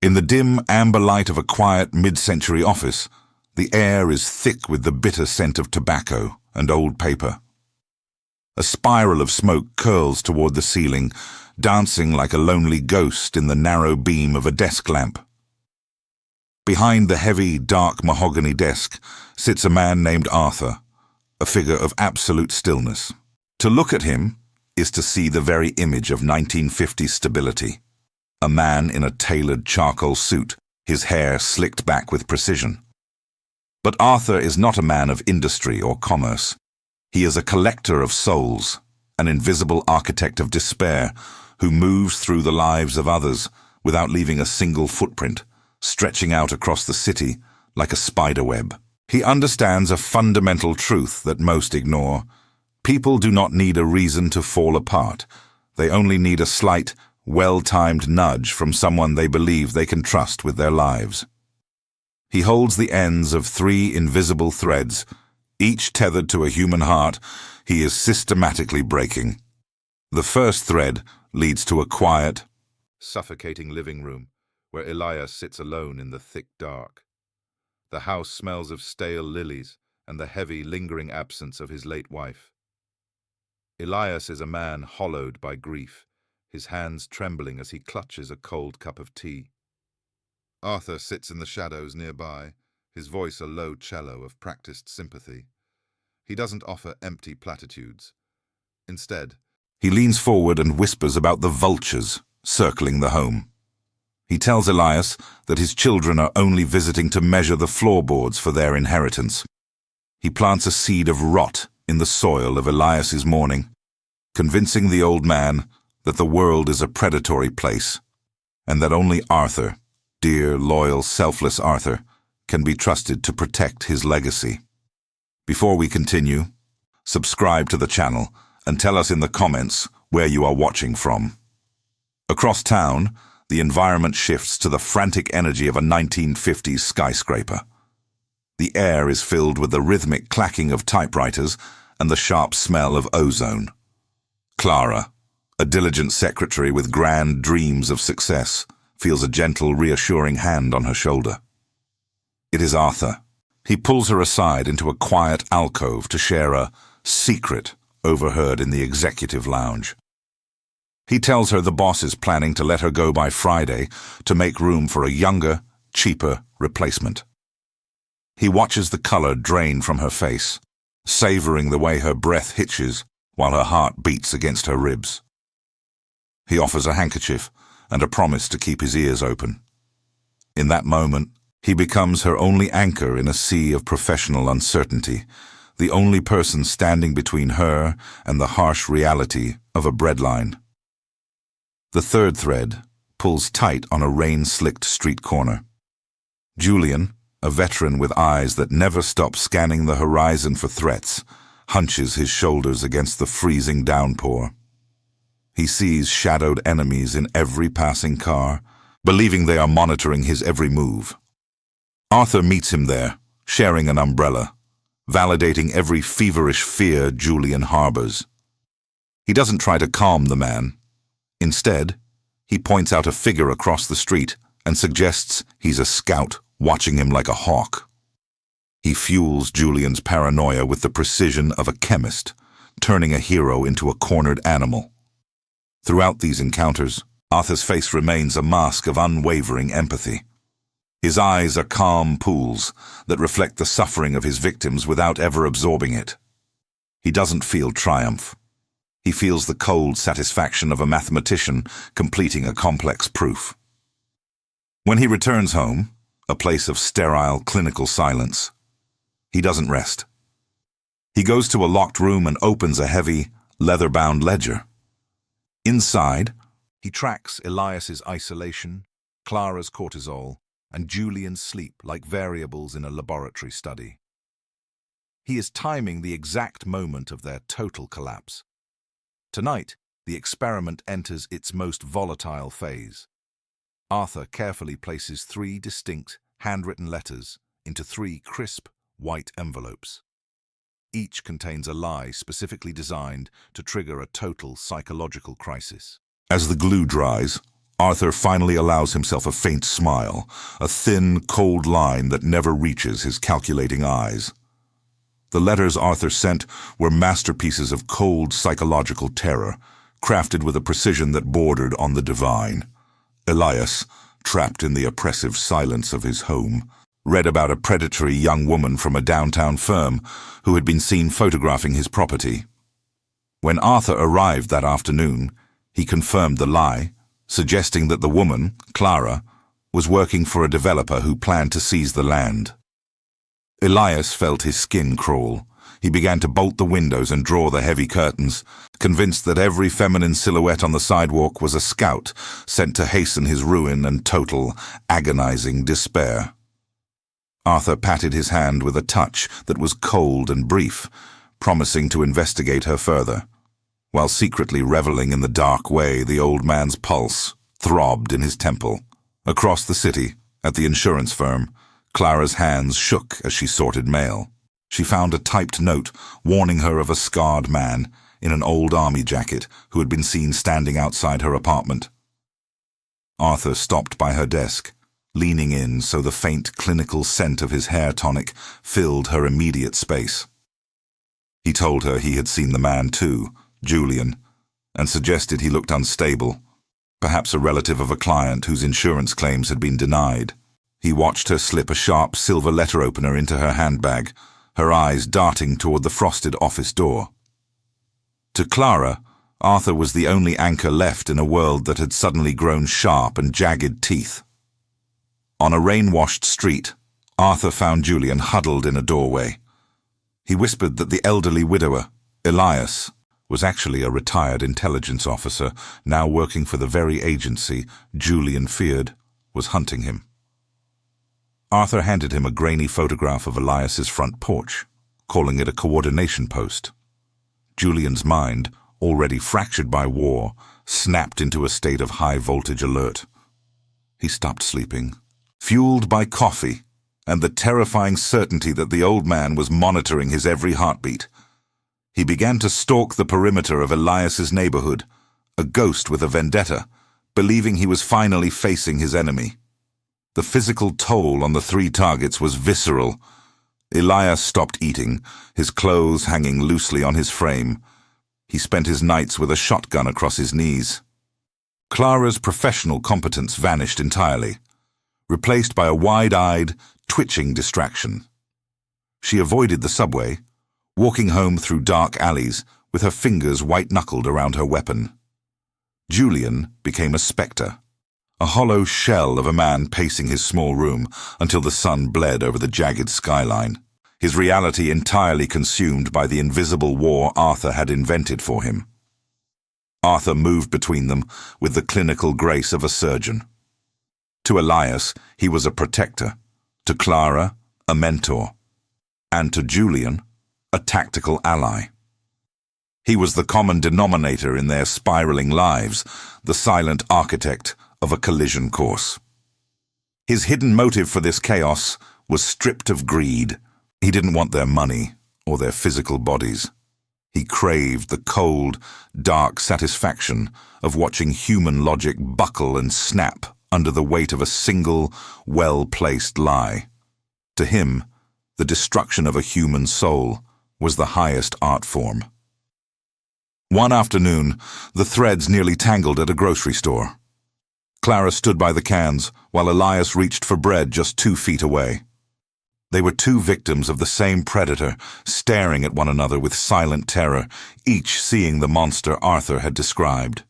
In the dim amber light of a quiet mid-century office, the air is thick with the bitter scent of tobacco and old paper. A spiral of smoke curls toward the ceiling, dancing like a lonely ghost in the narrow beam of a desk lamp. Behind the heavy, dark mahogany desk sits a man named Arthur, a figure of absolute stillness. To look at him is to see the very image of 1950s stability. A man in a tailored charcoal suit, his hair slicked back with precision. But Arthur is not a man of industry or commerce. He is a collector of souls, an invisible architect of despair who moves through the lives of others without leaving a single footprint, stretching out across the city like a spiderweb. He understands a fundamental truth that most ignore. People do not need a reason to fall apart. They only need a slight, well-timed nudge from someone they believe they can trust with their lives. He holds the ends of 3 invisible threads, each tethered to a human heart he is systematically breaking. The first thread leads to a quiet, suffocating living room where Elias sits alone in the thick dark. The house smells of stale lilies and the heavy, lingering absence of his late wife. Elias is a man hollowed by grief, his hands trembling as he clutches a cold cup of tea. Arthur sits in the shadows nearby, his voice a low cello of practiced sympathy. He doesn't offer empty platitudes. Instead, he leans forward and whispers about the vultures circling the home. He tells Elias that his children are only visiting to measure the floorboards for their inheritance. He plants a seed of rot in the soil of Elias's mourning, convincing the old man that the world is a predatory place, and that only Arthur, dear, loyal, selfless Arthur, can be trusted to protect his legacy. Before we continue, subscribe to the channel and tell us in the comments where you are watching from. Across town, the environment shifts to the frantic energy of a 1950s skyscraper. The air is filled with the rhythmic clacking of typewriters and the sharp smell of ozone. Clara, a diligent secretary with grand dreams of success, feels a gentle, reassuring hand on her shoulder. It is Arthur. He pulls her aside into a quiet alcove to share a secret overheard in the executive lounge. He tells her the boss is planning to let her go by Friday to make room for a younger, cheaper replacement. He watches the color drain from her face, savoring the way her breath hitches while her heart beats against her ribs. He offers a handkerchief and a promise to keep his ears open. In that moment, he becomes her only anchor in a sea of professional uncertainty, the only person standing between her and the harsh reality of a breadline. The third thread pulls tight on a rain-slicked street corner. Julian, a veteran with eyes that never stop scanning the horizon for threats, hunches his shoulders against the freezing downpour. He sees shadowed enemies in every passing car, believing they are monitoring his every move. Arthur meets him there, sharing an umbrella, validating every feverish fear Julian harbors. He doesn't try to calm the man. Instead, he points out a figure across the street and suggests he's a scout watching him like a hawk. He fuels Julian's paranoia with the precision of a chemist, turning a hero into a cornered animal. Throughout these encounters, Arthur's face remains a mask of unwavering empathy. His eyes are calm pools that reflect the suffering of his victims without ever absorbing it. He doesn't feel triumph. He feels the cold satisfaction of a mathematician completing a complex proof. When he returns home, a place of sterile clinical silence, he doesn't rest. He goes to a locked room and opens a heavy, leather-bound ledger. Inside, he tracks Elias's isolation, Clara's cortisol, and Julian's sleep like variables in a laboratory study. He is timing the exact moment of their total collapse. Tonight, the experiment enters its most volatile phase. Arthur carefully places 3 distinct, handwritten letters into 3 crisp, white envelopes. Each contains a lie specifically designed to trigger a total psychological crisis. As the glue dries, Arthur finally allows himself a faint smile, a thin, cold line that never reaches his calculating eyes. The letters Arthur sent were masterpieces of cold psychological terror, crafted with a precision that bordered on the divine. Elias, trapped in the oppressive silence of his home, read about a predatory young woman from a downtown firm who had been seen photographing his property. When Arthur arrived that afternoon, he confirmed the lie, suggesting that the woman, Clara, was working for a developer who planned to seize the land. Elias felt his skin crawl. He began to bolt the windows and draw the heavy curtains, convinced that every feminine silhouette on the sidewalk was a scout sent to hasten his ruin and total, agonizing despair. Arthur patted his hand with a touch that was cold and brief, promising to investigate her further. While secretly reveling in the dark way, the old man's pulse throbbed in his temple. Across the city, at the insurance firm, Clara's hands shook as she sorted mail. She found a typed note warning her of a scarred man in an old army jacket who had been seen standing outside her apartment. Arthur stopped by her desk, leaning in so the faint clinical scent of his hair tonic filled her immediate space. He told her he had seen the man too, Julian, and suggested he looked unstable, perhaps a relative of a client whose insurance claims had been denied. He watched her slip a sharp silver letter opener into her handbag, her eyes darting toward the frosted office door. To Clara, Arthur was the only anchor left in a world that had suddenly grown sharp and jagged teeth. On a rain-washed street, Arthur found Julian huddled in a doorway. He whispered that the elderly widower, Elias, was actually a retired intelligence officer now working for the very agency Julian feared was hunting him. Arthur handed him a grainy photograph of Elias's front porch, calling it a coordination post. Julian's mind, already fractured by war, snapped into a state of high-voltage alert. He stopped sleeping, fueled by coffee and the terrifying certainty that the old man was monitoring his every heartbeat. He began to stalk the perimeter of Elias's neighborhood, a ghost with a vendetta, believing he was finally facing his enemy. The physical toll on the 3 targets was visceral. Elias stopped eating, his clothes hanging loosely on his frame. He spent his nights with a shotgun across his knees. Clara's professional competence vanished entirely, replaced by a wide-eyed, twitching distraction. She avoided the subway, walking home through dark alleys with her fingers white-knuckled around her weapon. Julian became a spectre, a hollow shell of a man pacing his small room until the sun bled over the jagged skyline, his reality entirely consumed by the invisible war Arthur had invented for him. Arthur moved between them with the clinical grace of a surgeon. To Elias, he was a protector, to Clara, a mentor, and to Julian, a tactical ally. He was the common denominator in their spiraling lives, the silent architect of a collision course. His hidden motive for this chaos was stripped of greed. He didn't want their money or their physical bodies. He craved the cold, dark satisfaction of watching human logic buckle and snap under the weight of a single, well-placed lie. To him, the destruction of a human soul was the highest art form. One afternoon, the threads nearly tangled at a grocery store. Clara stood by the cans while Elias reached for bread just 2 feet away. They were 2 victims of the same predator, staring at one another with silent terror, each seeing the monster Arthur had described.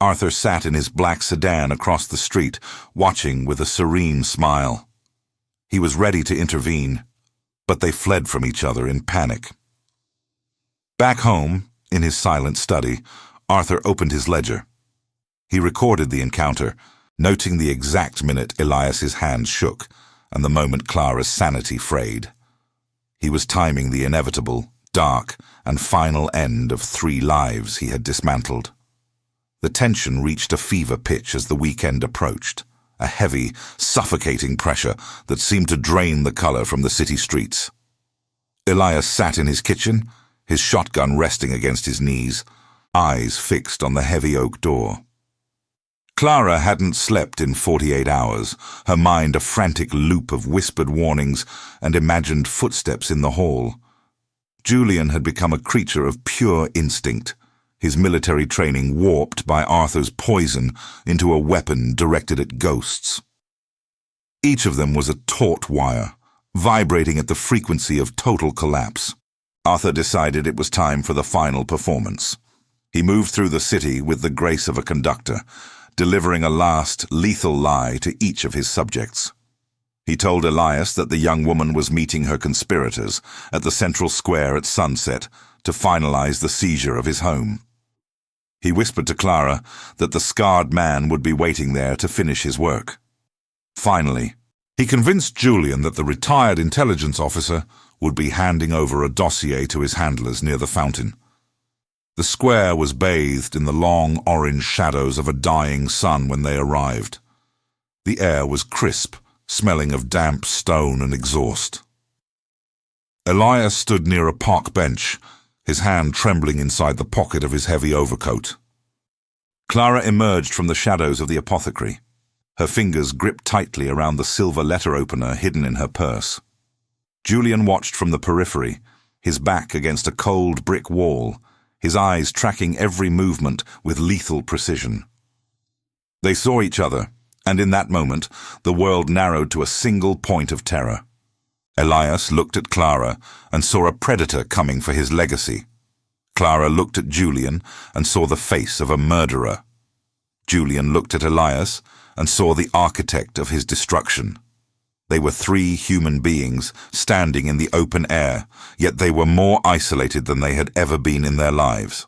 Arthur sat in his black sedan across the street, watching with a serene smile. He was ready to intervene, but they fled from each other in panic. Back home, in his silent study, Arthur opened his ledger. He recorded the encounter, noting the exact minute Elias's hands shook and the moment Clara's sanity frayed. He was timing the inevitable, dark, and final end of 3 lives he had dismantled. The tension reached a fever pitch as the weekend approached, a heavy, suffocating pressure that seemed to drain the color from the city streets. Elias sat in his kitchen, his shotgun resting against his knees, eyes fixed on the heavy oak door. Clara hadn't slept in 48 hours, her mind a frantic loop of whispered warnings and imagined footsteps in the hall. Julian had become a creature of pure instinct, his military training warped by Arthur's poison into a weapon directed at ghosts. Each of them was a taut wire, vibrating at the frequency of total collapse. Arthur decided it was time for the final performance. He moved through the city with the grace of a conductor, delivering a last, lethal lie to each of his subjects. He told Elias that the young woman was meeting her conspirators at the central square at sunset to finalize the seizure of his home. He whispered to Clara that the scarred man would be waiting there to finish his work. Finally, he convinced Julian that the retired intelligence officer would be handing over a dossier to his handlers near the fountain. The square was bathed in the long orange shadows of a dying sun when they arrived. The air was crisp, smelling of damp stone and exhaust. Elias stood near a park bench, his hand trembling inside the pocket of his heavy overcoat. Clara emerged from the shadows of the apothecary. Her fingers gripped tightly around the silver letter opener hidden in her purse. Julian watched from the periphery, his back against a cold brick wall, his eyes tracking every movement with lethal precision. They saw each other, and in that moment, the world narrowed to a single point of terror. Elias looked at Clara and saw a predator coming for his legacy. Clara looked at Julian and saw the face of a murderer. Julian looked at Elias and saw the architect of his destruction. They were three human beings standing in the open air, yet they were more isolated than they had ever been in their lives.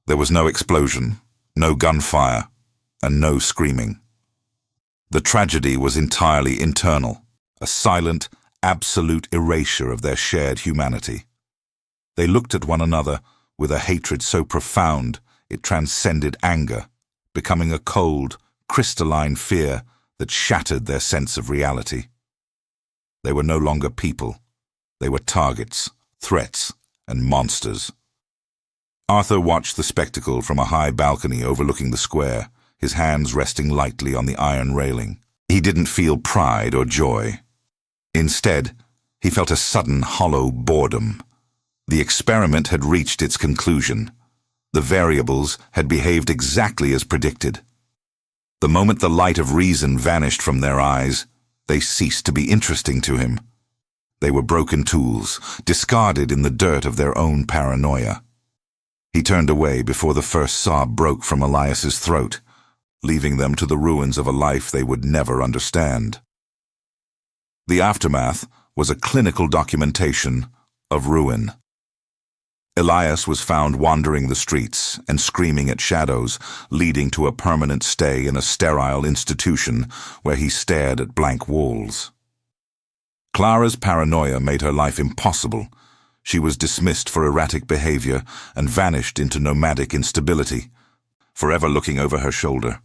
There was no explosion, no gunfire, and no screaming. The tragedy was entirely internal, a silent, absolute erasure of their shared humanity. They looked at one another with a hatred so profound it transcended anger, becoming a cold, crystalline fear that shattered their sense of reality. They were no longer people. They were targets, threats, and monsters. Arthur watched the spectacle from a high balcony overlooking the square, his hands resting lightly on the iron railing. He didn't feel pride or joy. Instead, he felt a sudden hollow boredom. The experiment had reached its conclusion. The variables had behaved exactly as predicted. The moment the light of reason vanished from their eyes, they ceased to be interesting to him. They were broken tools, discarded in the dirt of their own paranoia. He turned away before the first sob broke from Elias's throat, leaving them to the ruins of a life they would never understand. The aftermath was a clinical documentation of ruin. Elias was found wandering the streets and screaming at shadows, leading to a permanent stay in a sterile institution where he stared at blank walls. Clara's paranoia made her life impossible. She was dismissed for erratic behavior and vanished into nomadic instability, forever looking over her shoulder.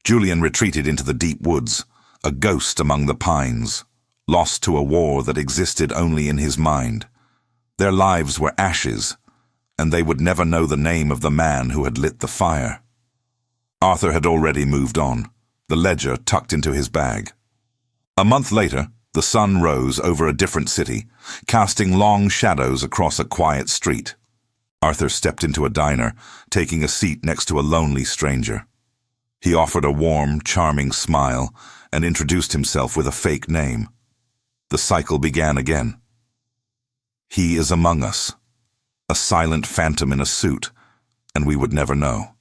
Julian retreated into the deep woods, a ghost among the pines, lost to a war that existed only in his mind. Their lives were ashes, and they would never know the name of the man who had lit the fire. Arthur had already moved on, the ledger tucked into his bag. A month later, the sun rose over a different city, casting long shadows across a quiet street. Arthur stepped into a diner, taking a seat next to a lonely stranger. He offered a warm, charming smile and introduced himself with a fake name. The cycle began again. He is among us, a silent phantom in a suit, and we would never know.